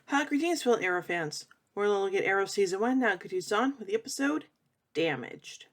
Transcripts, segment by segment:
Hi, greetings, fellow Arrow fans. We're looking at Arrow Season 1 now continues on with the episode Damaged.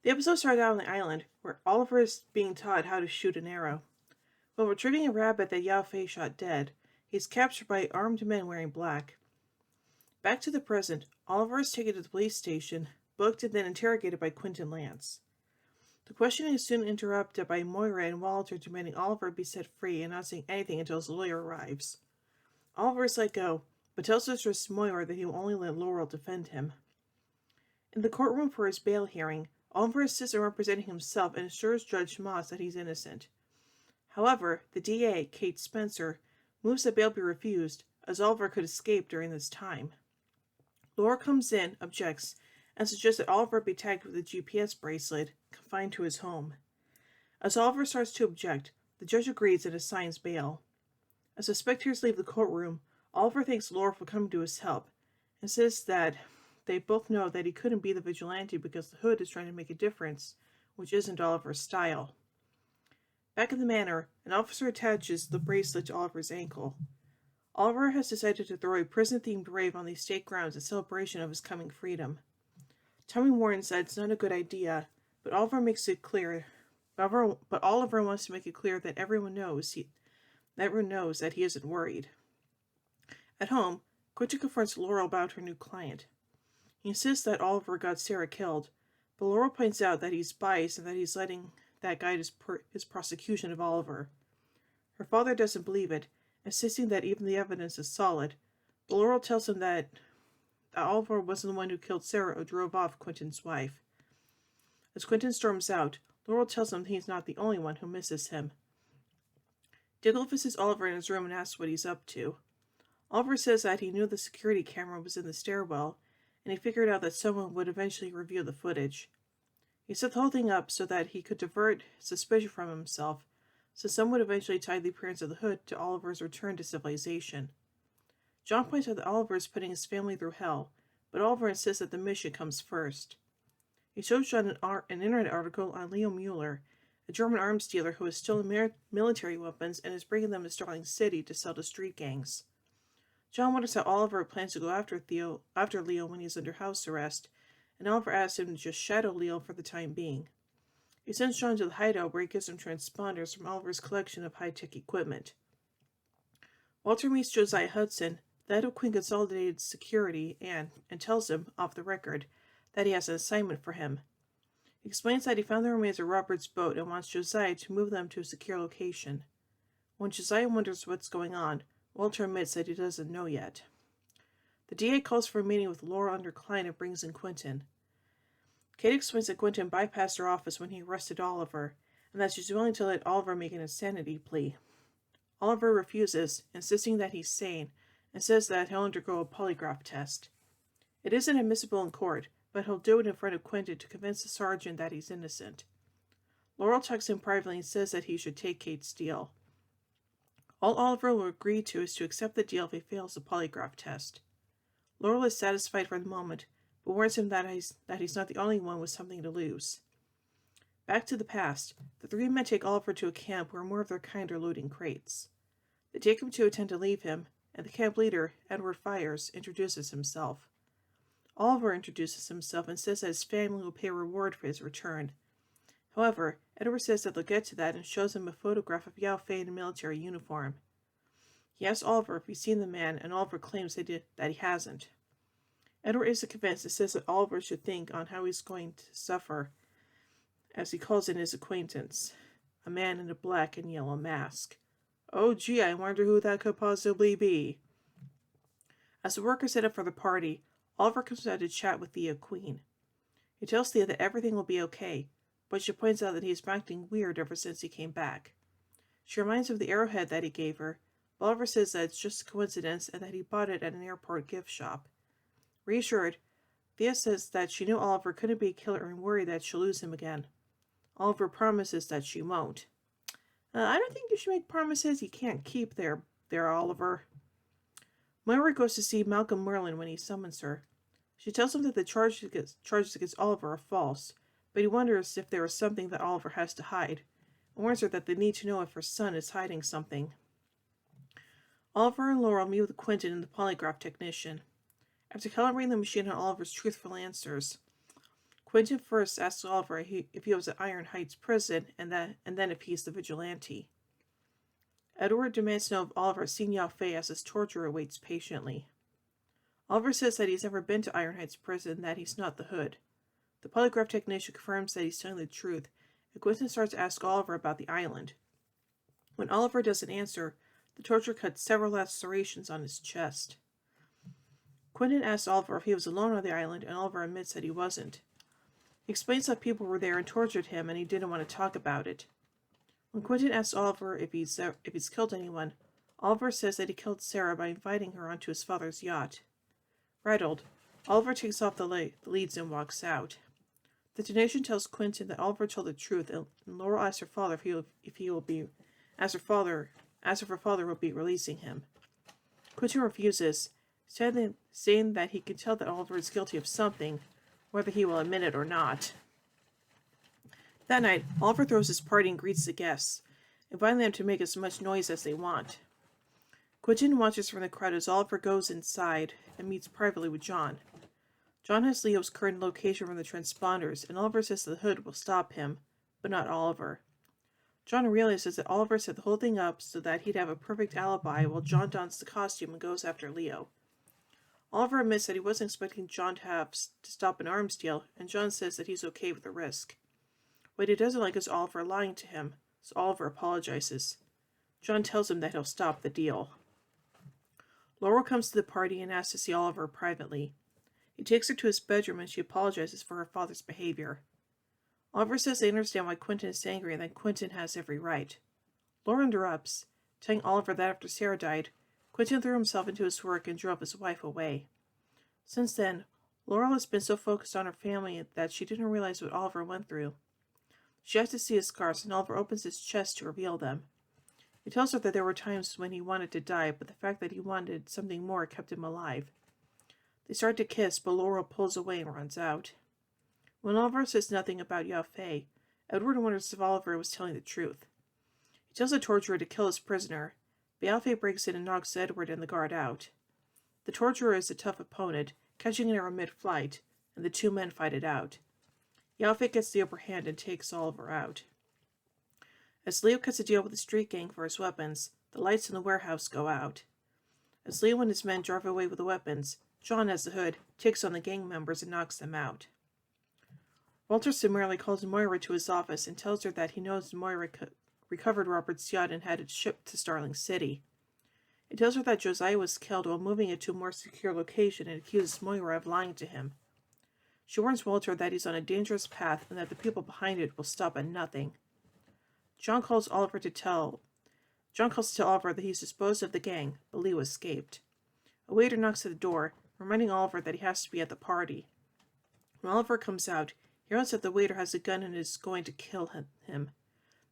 The episode starts out on the island, where Oliver is being taught how to shoot an arrow. While retrieving a rabbit that Yao Fei shot dead, he's captured by armed men wearing black. Back to the present, Oliver is taken to the police station, booked and then interrogated by Quentin Lance. The questioning is soon interrupted by Moira and Walter demanding Oliver be set free and not saying anything until his lawyer arrives. Oliver is let go, but tells Mistress Moira that he will only let Laurel defend him. In the courtroom for his bail hearing, Oliver insists on representing himself and assures Judge Moss that he's innocent. However, the DA, Kate Spencer, moves that bail be refused, as Oliver could escape during this time. Laura comes in, objects, and suggests that Oliver be tagged with a GPS bracelet, confined to his home. As Oliver starts to object, the judge agrees and assigns bail. As the spectators leave the courtroom, Oliver thanks Laura for coming to his help, and says that they both know that he couldn't be the vigilante because the Hood is trying to make a difference, which isn't Oliver's style. Back in the manor, an officer attaches the bracelet to Oliver's ankle. Oliver has decided to throw a prison-themed rave on the state grounds in celebration of his coming freedom. Tommy warns that it's not a good idea, but Oliver makes it clear. But Oliver wants to make it clear that everyone knows that he isn't worried. At home, Quentin confronts Laurel about her new client. He insists that Oliver got Sarah killed, but Laurel points out that he's biased and that he's letting that guide his prosecution of Oliver. Her father doesn't believe it, insisting that even the evidence is solid, but Laurel tells him that Oliver wasn't the one who killed Sarah or drove off Quentin's wife. As Quentin storms out, Laurel tells him he's not the only one who misses him. Diggle visits Oliver in his room and asks what he's up to. Oliver says that he knew the security camera was in the stairwell, and he figured out that someone would eventually review the footage. He set the whole thing up so that he could divert suspicion from himself, so someone would eventually tie the appearance of the Hood to Oliver's return to civilization. John points out that Oliver is putting his family through hell, but Oliver insists that the mission comes first. He shows John an internet article on Leo Mueller, a German arms dealer who has stolen military weapons and is bringing them to Starling City to sell to street gangs. John wonders how Oliver plans to go after Leo when he is under house arrest, and Oliver asks him to just shadow Leo for the time being. He sends John to the hideout where he gives him transponders from Oliver's collection of high-tech equipment. Walter meets Josiah Hudson, the head of Queen Consolidated Security, and tells him, off the record, that he has an assignment for him. He explains that he found the remains of Robert's boat and wants Josiah to move them to a secure location. When Josiah wonders what's going on, Walter admits that he doesn't know yet. The DA calls for a meeting with Laura under Klein and brings in Quentin. Kate explains that Quentin bypassed her office when he arrested Oliver, and that she's willing to let Oliver make an insanity plea. Oliver refuses, insisting that he's sane, and says that he'll undergo a polygraph test. It isn't admissible in court, but he'll do it in front of Quentin to convince the sergeant that he's innocent. Laurel talks to him privately and says that he should take Kate's deal. All Oliver will agree to is to accept the deal if he fails the polygraph test. Laurel is satisfied for the moment, but warns him that he's not the only one with something to lose. Back to the past, the three men take Oliver to a camp where more of their kind are loading crates. They take him to attend to leave him, and the camp leader, Edward Fires, introduces himself. Oliver introduces himself and says that his family will pay a reward for his return. However, Edward says that they'll get to that and shows him a photograph of Yao Fei in a military uniform. He asks Oliver if he's seen the man, and Oliver claims that he hasn't. Edward isn't convinced and says that Oliver should think on how he's going to suffer, as he calls in his acquaintance, a man in a black and yellow mask. Oh gee, I wonder who that could possibly be. As the workers set up for the party, Oliver comes out to chat with Thea Queen. He tells Thea that everything will be okay, but she points out that he's been acting weird ever since he came back. She reminds him of the arrowhead that he gave her, but Oliver says that it's just a coincidence and that he bought it at an airport gift shop. Reassured, Thea says that she knew Oliver couldn't be a killer and worried that she'll lose him again. Oliver promises that she won't. I don't think you should make promises you can't keep there, Oliver. Moira goes to see Malcolm Merlin when he summons her. She tells him that the charges against Oliver are false, but he wonders if there is something that Oliver has to hide, and warns her that they need to know if her son is hiding something. Oliver and Laurel meet with Quentin and the polygraph technician. After calibrating the machine on Oliver's truthful answers, Quentin first asks Oliver if he was at Iron Heights prison, and then if he's the vigilante. Edward demands to know if Oliver has seen Yao Fei as his torturer waits patiently. Oliver says that he's never been to Iron Heights prison and that he's not the Hood. The polygraph technician confirms that he's telling the truth, and Quentin starts to ask Oliver about the island. When Oliver doesn't answer, the torturer cuts several lacerations on his chest. Quentin asks Oliver if he was alone on the island, and Oliver admits that he wasn't. He explains how people were there and tortured him, and he didn't want to talk about it. When Quentin asks Oliver if he's killed anyone, Oliver says that he killed Sarah by inviting her onto his father's yacht. Rattled, Oliver takes off the leads and walks out. The technician tells Quentin that Oliver told the truth, and Laurel asks her father if her father will be releasing him. Quentin refuses, saying that he can tell that Oliver is guilty of something, whether he will admit it or not. That night, Oliver throws his party and greets the guests, inviting them to make as much noise as they want. Quentin watches from the crowd as Oliver goes inside and meets privately with John. John has Leo's current location from the transponders, and Oliver says the Hood will stop him, but not Oliver. John realizes that Oliver set the whole thing up so that he'd have a perfect alibi while John dons the costume and goes after Leo. Oliver admits that he wasn't expecting John to stop an arms deal, and John says that he's okay with the risk. What he doesn't like is Oliver lying to him, so Oliver apologizes. John tells him that he'll stop the deal. Laurel comes to the party and asks to see Oliver privately. He takes her to his bedroom and she apologizes for her father's behavior. Oliver says they understand why Quentin is angry and that Quentin has every right. Laurel interrupts, telling Oliver that after Sarah died, Quentin threw himself into his work and drove his wife away. Since then, Laurel has been so focused on her family that she didn't realize what Oliver went through. She has to see his scars, and Oliver opens his chest to reveal them. He tells her that there were times when he wanted to die, but the fact that he wanted something more kept him alive. They start to kiss, but Laurel pulls away and runs out. When Oliver says nothing about Yao Fei, Edward wonders if Oliver was telling the truth. He tells the torturer to kill his prisoner, but Yao Fei breaks in and knocks Edward and the guard out. The torturer is a tough opponent, catching an arrow mid-flight, and the two men fight it out. Yao Fei gets the upper hand and takes Oliver out. As Leo cuts a deal with the street gang for his weapons, the lights in the warehouse go out. As Leo and his men drive away with the weapons, John, as the Hood, takes on the gang members and knocks them out. Walter summarily calls Moira to his office and tells her that he knows Moira recovered Robert's yacht and had it shipped to Starling City. He tells her that Josiah was killed while moving it to a more secure location and accuses Moira of lying to him. She warns Walter that he's on a dangerous path and that the people behind it will stop at nothing. John calls to tell Oliver that he's disposed of the gang, but Leo escaped. A waiter knocks at the door, reminding Oliver that he has to be at the party. When Oliver comes out, he learns that the waiter has a gun and is going to kill him.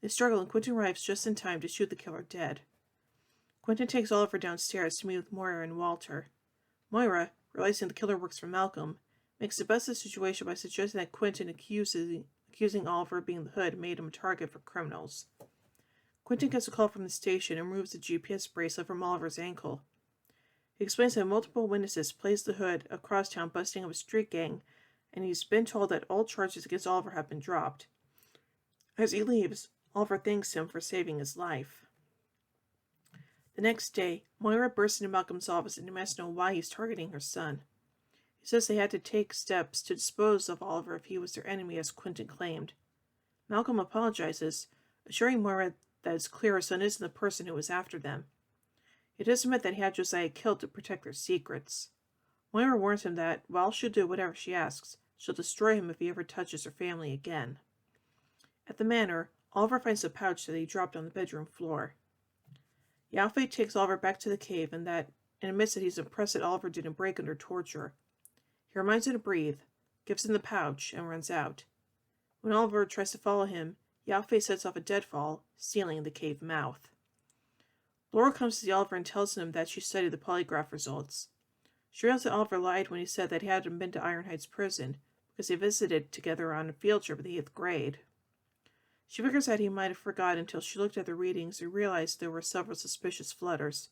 They struggle, and Quentin arrives just in time to shoot the killer dead. Quentin takes Oliver downstairs to meet with Moira and Walter. Moira, realizing the killer works for Malcolm, makes the best of the situation by suggesting that Quentin accusing Oliver of being the Hood made him a target for criminals. Quentin gets a call from the station and removes the GPS bracelet from Oliver's ankle. He explains that multiple witnesses placed the Hood across town busting up a street gang, and he's been told that all charges against Oliver have been dropped. As he leaves, Oliver thanks him for saving his life. The next day, Moira bursts into Malcolm's office and demands to know why he's targeting her son. He says they had to take steps to dispose of Oliver if he was their enemy, as Quentin claimed. Malcolm apologizes, assuring Moira that it's clear her son isn't the person who was after them. He does admit that he had Josiah killed to protect their secrets. Moira warns him that, while she'll do whatever she asks, she'll destroy him if he ever touches her family again. At the manor, Oliver finds a pouch that he dropped on the bedroom floor. Yao Fei takes Oliver back to the cave and admits that he's impressed that Oliver didn't break under torture. He reminds him to breathe, gives him the pouch, and runs out. When Oliver tries to follow him, Yao Fei sets off a deadfall, sealing the cave mouth. Laura comes to see Oliver and tells him that she studied the polygraph results. She realizes that Oliver lied when he said that he hadn't been to Iron Heights prison because they visited together on a field trip in the 8th grade. She figures that he might have forgotten until she looked at the readings and realized there were several suspicious flutters.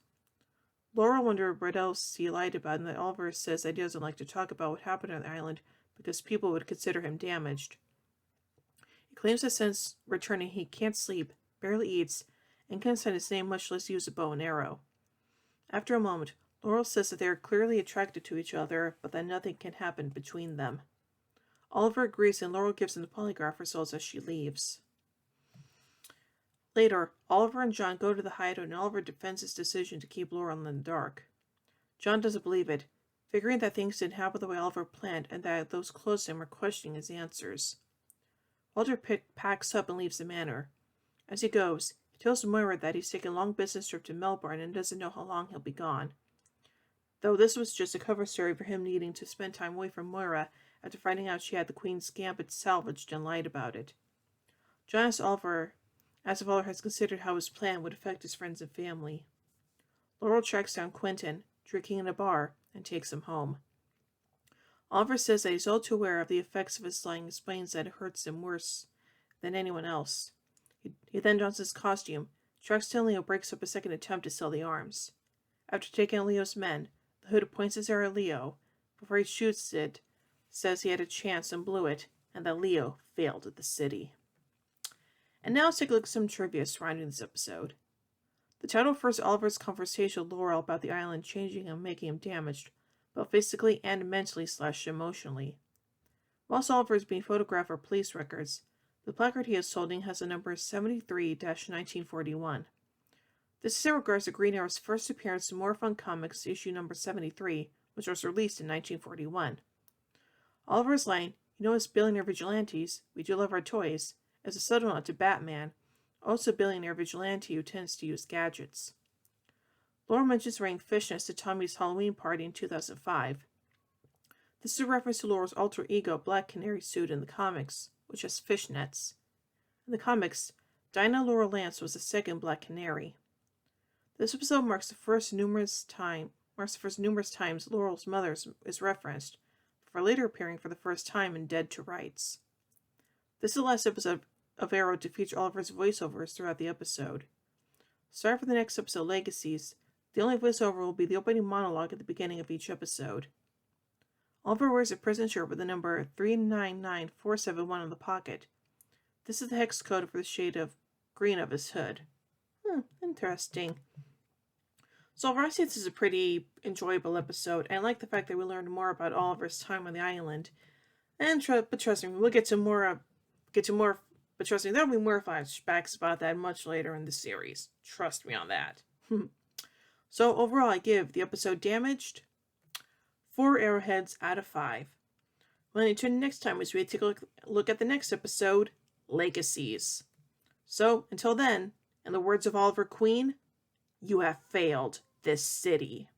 Laurel wondered what else he lied about, and that Oliver says that he doesn't like to talk about what happened on the island because people would consider him damaged. He claims that since returning he can't sleep, barely eats, and can't sign his name, much less use a bow and arrow. After a moment, Laurel says that they are clearly attracted to each other, but that nothing can happen between them. Oliver agrees, and Laurel gives him the polygraph results as she leaves. Later, Oliver and John go to the hideout, and Oliver defends his decision to keep Laurel in the dark. John doesn't believe it, figuring that things didn't happen the way Oliver planned, and that those close to him are questioning his answers. Walter packs up and leaves the manor. As he goes, he tells Moira that he's taking a long business trip to Melbourne and doesn't know how long he'll be gone. Though this was just a cover story for him needing to spend time away from Moira after finding out she had the Queen's Gambit salvaged and lied about it. John asks if Oliver has considered how his plan would affect his friends and family. Laurel tracks down Quentin, drinking in a bar, and takes him home. Oliver says that he's all too aware of the effects of his lying and explains that it hurts him worse than anyone else. He then dons his costume, tracks down Leo, breaks up a second attempt to sell the arms. After taking out Leo's men, the Hood points his arrow at Leo. Before he shoots it, says he had a chance and blew it, and that Leo failed at the city. And now let's take a look at some trivia surrounding this episode. The title refers to Oliver's conversation with Laurel about the island changing him, making him damaged, both physically and mentally/emotionally. Whilst Oliver is being photographed for police records, the placard he is holding has the number 73-1941. This is in regards to Green Arrow's first appearance in More Fun Comics issue number 73, which was released in 1941. Oliver's line, "You know, as billionaire vigilantes, we do love our toys," is a subtle nod to Batman, also a billionaire vigilante who tends to use gadgets. Laurel mentions wearing fishnets to Tommy's Halloween party in 2005. This is a reference to Laurel's alter ego Black Canary suit in the comics, which has fishnets. In the comics, Dinah Laurel Lance was the second Black Canary. This episode marks the first numerous times Laurel's mother is referenced, before later appearing for the first time in Dead to Rights. This is the last episode of Arrow to feature Oliver's voiceovers throughout the episode. Sorry for the next episode, Legacies. The only voiceover will be the opening monologue at the beginning of each episode. Oliver wears a prison shirt with the number 399471 on the pocket. This is the hex code for the shade of green of his hood. Interesting. So overall, I think this is a pretty enjoyable episode, and I like the fact that we learned more about Oliver's time on the island. And trust me, we'll get to more. But trust me, there'll be more flashbacks about that much later in the series. Trust me on that. So overall, I give the episode Damaged 4 arrowheads out of 5. When I tune next time, as we take a look at the next episode, Legacies. So until then, in the words of Oliver Queen, you have failed this city.